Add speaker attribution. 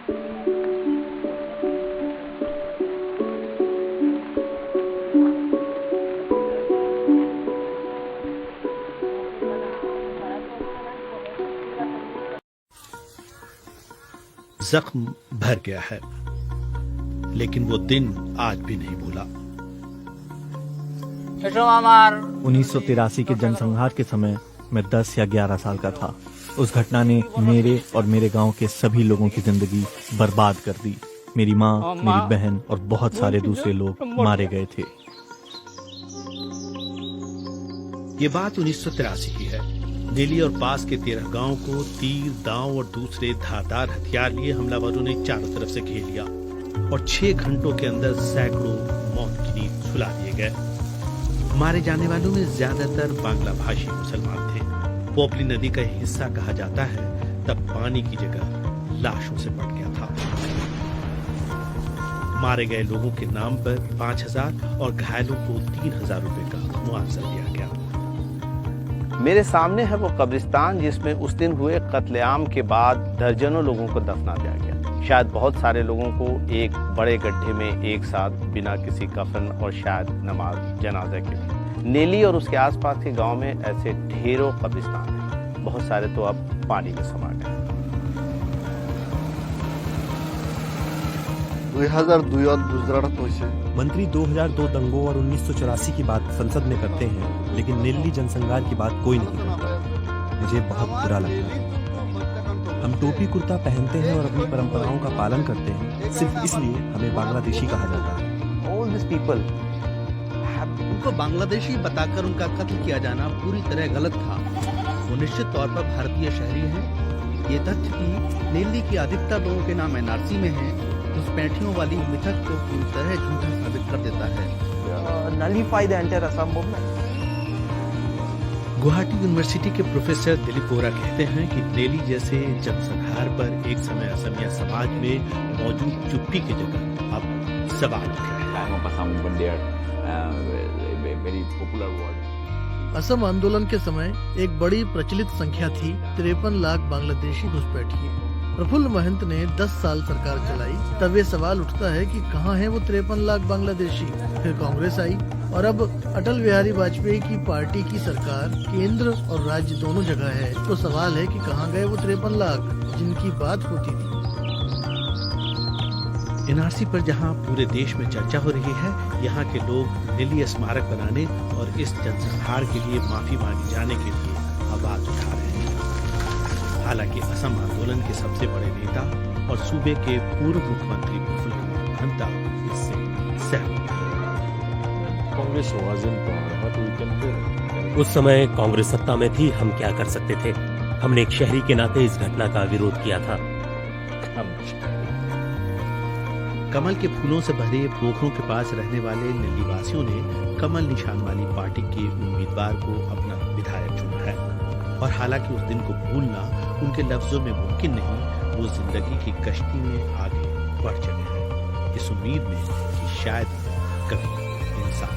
Speaker 1: जख्म भर गया है, लेकिन वो दिन आज भी नहीं भूला।
Speaker 2: 1983 के जनसंहार के समय मैं 10 या 11 साल का था। उस घटना ने मेरे और मेरे गांव के सभी लोगों की जिंदगी बर्बाद कर दी। मेरी माँ, मेरी बहन और बहुत सारे दूसरे लोग मारे गए थे।
Speaker 1: ये बात 1983 की है। दिल्ली और पास के 13 गांवों को तीर, दांव और दूसरे धारदार हथियार लिए हमलावरों ने चारों तरफ से घेर लिया और 6 घंटों के अंदर सैकड़ों मौत की नींद सुला दिए गए। मारे जाने वालों में ज्यादातर बांग्ला भाषी मुसलमान थे। पोपली नदी का हिस्सा कहा जाता है, तब पानी की जगह लाशों से पट गया था। मारे गए लोगों के नाम पर 5,000 और घायलों को 3,000 रुपए का मुआवजा दिया गया।
Speaker 3: मेरे सामने है वो कब्रिस्तान जिसमें उस दिन हुए कत्लेआम के बाद दर्जनों लोगों को दफना दिया गया। शायद बहुत सारे लोगों को एक बड़े गड्ढे में एक साथ बिना किसी कफन और शायद नमाज जनाजा के भी। नेली और उसके आसपास के गांव में ऐसे ढेरों कब्रिस्तान हैं। बहुत सारे तो अब पानी में समा गए।
Speaker 4: 2002 गुजरात होइसे।
Speaker 5: मंत्री 2002 दंगों और 1984 की बात संसद में करते हैं, लेकिन नेल्ली जनसंहार की बात कोई नहीं करता। मुझे बहुत बुरा लगता है। हम टोपी कुर्ता पहनते हैं और अपनी परंपराओं का पालन करते हैं, सिर्फ इसलिए हमें बांग्लादेशी कहा जाता है।
Speaker 3: All these people
Speaker 1: उनको बांग्लादेशी बताकर उनका कत्ल किया जाना पूरी तरह गलत था। वो निश्चित तौर पर भारतीय शहरी हैं। ये तथ्य कि नेल्ली की अधिकतर लोगों के नाम एनआरसी में है, उस पैठियों वाली मिथक को पूरी तरह झूठा साबित कर देता है।
Speaker 3: nullify the entire Assam movement.
Speaker 1: Guwahati university के प्रोफेसर दिलीप बोरा कहते हैं कि नेली जैसे जनसंहार पर एक समय असमिया समाज में मौजूद चुप्पी की जगह अब सवाल उठ रहे हैं।
Speaker 6: असम आंदोलन के समय एक बड़ी प्रचलित संख्या थी 53 लाख बांग्लादेशी घुसपैठिए। प्रफुल्ल महंत ने 10 साल सरकार चलाई, तब ये सवाल उठता है कि कहाँ हैं वो 53 लाख बांग्लादेशी। फिर कांग्रेस आई और अब अटल बिहारी वाजपेयी की पार्टी की सरकार केंद्र और राज्य दोनों जगह है। तो सवाल है कि कहाँ गए वो 53 लाख जिनकी बात होती थी।
Speaker 1: एनआरसी पर जहां पूरे देश में चर्चा हो रही है, यहाँ के लोग नेली स्मारक बनाने और इस जनसंहार के लिए माफी मांगे जाने के लिए आवाज उठा रहे हैं। हालांकि असम आंदोलन के सबसे बड़े नेता और सूबे के पूर्व मुख्यमंत्री प्रफुल्ल कुमार महंता इससे सहमत
Speaker 7: हैं। उस समय कांग्रेस सत्ता में थी, हम क्या कर सकते थे। हमने एक शहरी के नाते इस घटना का विरोध किया था।
Speaker 1: कमल के फूलों से भरे पोखरों के पास रहने वाले नेल्लीवासियों ने कमल निशान वाली पार्टी के उम्मीदवार को अपना विधायक चुना है। और हालांकि उस दिन को भूलना उनके लफ्जों में मुमकिन नहीं, वो जिंदगी की कश्ती में आगे बढ़ चले हैं, इस उम्मीद में कि शायद कभी इंसान